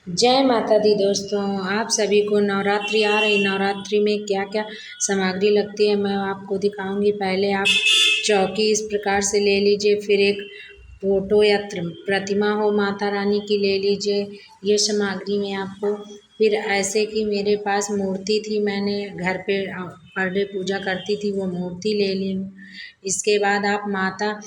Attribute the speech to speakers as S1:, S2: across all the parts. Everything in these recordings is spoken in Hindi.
S1: जय माता दी दोस्तों। आप सभी को नवरात्रि आ रही, नवरात्रि में क्या क्या सामग्री लगती है मैं आपको दिखाऊंगी। पहले आप चौकी इस प्रकार से ले लीजिए, फिर एक फोटो या प्रतिमा हो माता रानी की ले लीजिए, ये सामग्री में आपको। फिर ऐसे कि मेरे पास मूर्ति थी, मैंने घर पे पर डे पूजा करती थी, वो मूर्ति ले ली हूँ। इसके बाद आप माता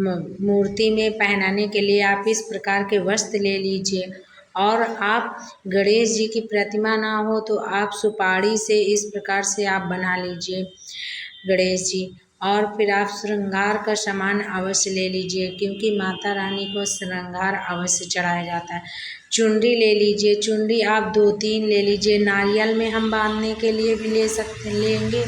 S1: मूर्ति में पहनाने के लिए आप इस प्रकार के वस्त्र ले लीजिए। और आप गणेश जी की प्रतिमा ना हो तो आप सुपारी से इस प्रकार से आप बना लीजिए गणेश जी। और फिर आप श्रृंगार का सामान अवश्य ले लीजिए, क्योंकि माता रानी को श्रृंगार अवश्य चढ़ाया जाता है। चुनरी ले लीजिए, चुनरी आप 2-3 ले लीजिए। नारियल में हम बांधने के लिए भी लेंगे,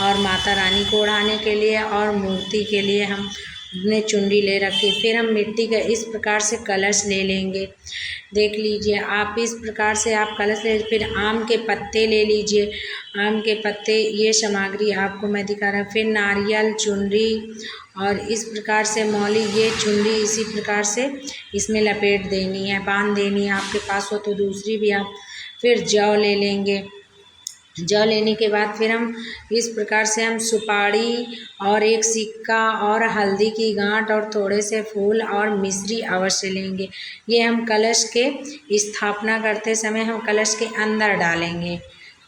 S1: और माता रानी को ओढ़ाने के लिए और मूर्ति के लिए हमने चुनरी ले रखी। फिर हम मिट्टी का इस प्रकार से कलश ले लेंगे। देख लीजिए आप, इस प्रकार से आप कलश ले। फिर आम के पत्ते ले लीजिए, आम के पत्ते, ये सामग्री आपको मैं दिखा रहा हूँ। फिर नारियल, चुनरी और इस प्रकार से मौली, ये चुनरी इसी प्रकार से इसमें लपेट देनी है, बांध देनी है। आपके पास हो तो दूसरी भी आप। फिर जौ ले लेंगे। जौ लेने के बाद फिर हम इस प्रकार से हम सुपारी और एक सिक्का और हल्दी की गांठ और थोड़े से फूल और मिश्री अवश्य लेंगे। ये हम कलश के स्थापना करते समय हम कलश के अंदर डालेंगे,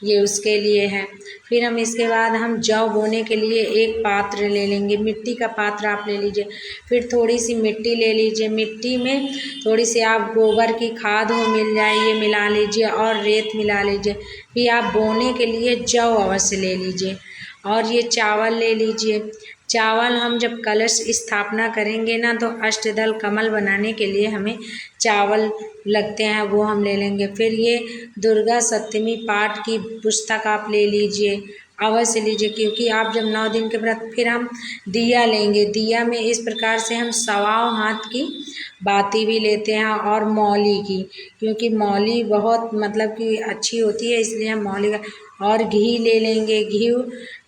S1: ये उसके लिए है। फिर हम इसके बाद हम जौ बोने के लिए एक पात्र ले लेंगे, मिट्टी का पात्र आप ले लीजिए। फिर थोड़ी सी मिट्टी ले लीजिए, मिट्टी में थोड़ी सी आप गोबर की खाद हो मिल जाए ये मिला लीजिए, और रेत मिला लीजिए। फिर आप बोने के लिए जौ अवश्य ले लीजिए। और ये चावल ले लीजिए। चावल हम जब कलश स्थापना करेंगे ना, तो अष्टदल कमल बनाने के लिए हमें चावल लगते हैं, वो हम ले लेंगे। फिर ये दुर्गा सप्तमी पाठ की पुस्तक आप ले लीजिए, अवश्य लीजिए, क्योंकि आप जब 9 दिन के व्रत। फिर हम दिया लेंगे, दिया में इस प्रकार से हम 1.25 हाथ की बाती भी लेते हैं, और मौली की, क्योंकि मौली बहुत मतलब कि अच्छी होती है, इसलिए हम मौली का। और घी ले लेंगे,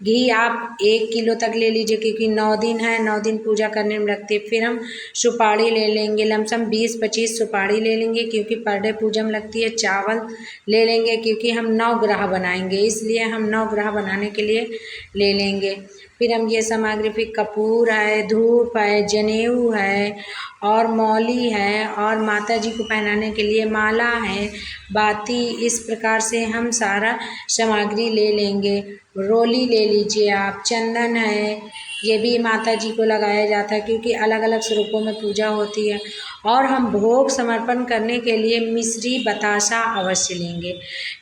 S1: घी आप 1 किलो तक ले लीजिए, क्योंकि 9 दिन है, 9 दिन पूजा करने में लगती है। फिर हम सुपारी ले लेंगे, लमसम 20-25 सुपारी ले लेंगे, क्योंकि पर डे पूजा में लगती है। चावल ले लेंगे, क्योंकि हम 9 ग्रह बनाएंगे, इसलिए हम 9 ग्रह बनाने के लिए ले लेंगे। फिर हम ये सामग्री, फिर कपूर है, धूप है, जनेऊ है, और मौली है, और माता जी को पहनाने के लिए माला है, बाती, इस प्रकार से हम सारा सामग्री ले लेंगे। रोली ले लीजिए आप, चंदन है, ये भी माता जी को लगाया जाता है, क्योंकि अलग अलग स्वरूपों में पूजा होती है। और हम भोग समर्पण करने के लिए मिश्री, बतासा अवश्य लेंगे।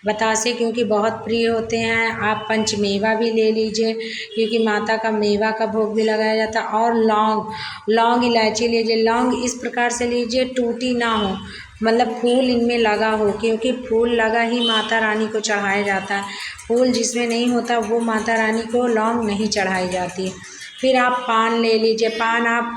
S1: बतासे क्योंकि बहुत प्रिय होते हैं। आप पंचमेवा भी ले लीजिए, क्योंकि माता का मेवा का भोग भी लगाया जाता है। और लौंग इलायची लीजिए। लौंग इस प्रकार से लीजिए टूटी ना हो, मतलब फूल इनमें लगा हो, क्योंकि फूल लगा ही माता रानी को चढ़ाया जाता है। फूल जिसमें नहीं होता वो माता रानी को लौंग नहीं चढ़ाई जाती। फिर आप पान ले लीजिए। पान आप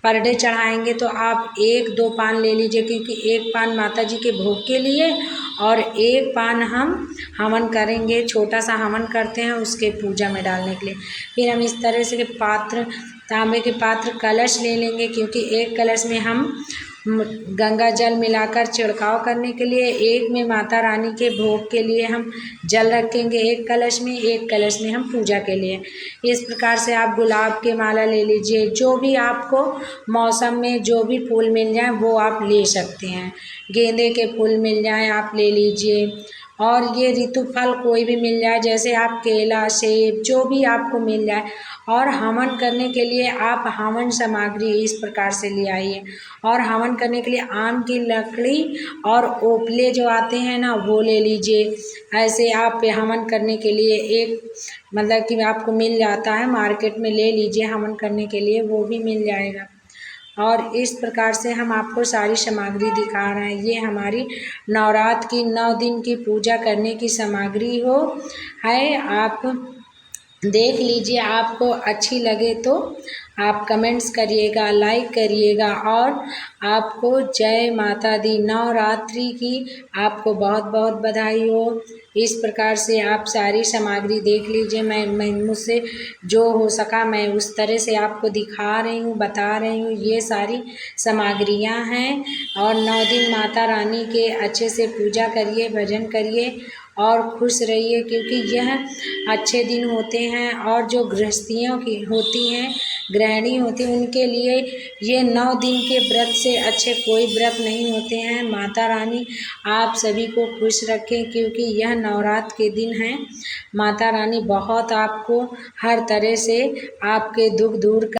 S1: पर डे चढ़ाएंगे तो आप 1-2 पान ले लीजिए, क्योंकि एक पान माता जी के भोग के लिए, और एक पान हम हवन करेंगे, छोटा सा हवन करते हैं उसके पूजा में डालने के लिए। फिर हम इस तरह से के पात्र, तांबे के पात्र, कलश ले लेंगे, क्योंकि एक कलश में हम गंगा जल मिलाकर छिड़काव करने के लिए, एक में माता रानी के भोग के लिए हम जल रखेंगे, एक कलश में हम पूजा के लिए। इस प्रकार से आप गुलाब के माला ले लीजिए, जो भी आपको मौसम में जो भी फूल मिल जाए वो आप ले सकते हैं। गेंदे के फूल मिल जाए आप ले लीजिए, और ये ऋतु फल कोई भी मिल जाए, जैसे आप केला, सेब, जो भी आपको मिल जाए। और हवन करने के लिए आप हवन सामग्री इस प्रकार से ले आइए। और हवन करने के लिए आम की लकड़ी और ओपले जो आते हैं ना, वो ले लीजिए। ऐसे आप हवन करने के लिए एक मतलब कि आपको मिल जाता है मार्केट में, ले लीजिए हवन करने के लिए, वो भी मिल जाएगा। और इस प्रकार से हम आपको सारी सामग्री दिखा रहे हैं। ये हमारी नवरात्र की 9 दिन की पूजा करने की सामग्री है। आप देख लीजिए, आपको अच्छी लगे तो आप कमेंट्स करिएगा, लाइक करिएगा और आपको जय माता दी। नवरात्रि की आपको बहुत बहुत बधाई हो। इस प्रकार से आप सारी सामग्री देख लीजिए। मैं मुझसे जो हो सका मैं उस तरह से आपको दिखा रही हूँ, बता रही हूँ। ये सारी सामग्रियाँ हैं और 9 दिन माता रानी के अच्छे से पूजा करिए, भजन करिए और खुश रहिए, क्योंकि यह अच्छे दिन होते हैं। और जो गृहस्थियों की होती हैं, गृहिणी होती हैं, उनके लिए ये 9 दिन के व्रत से अच्छे कोई व्रत नहीं होते हैं। माता रानी आप सभी को खुश रखें, क्योंकि यह नवरात्र के दिन हैं। माता रानी बहुत आपको हर तरह से आपके दुख दूर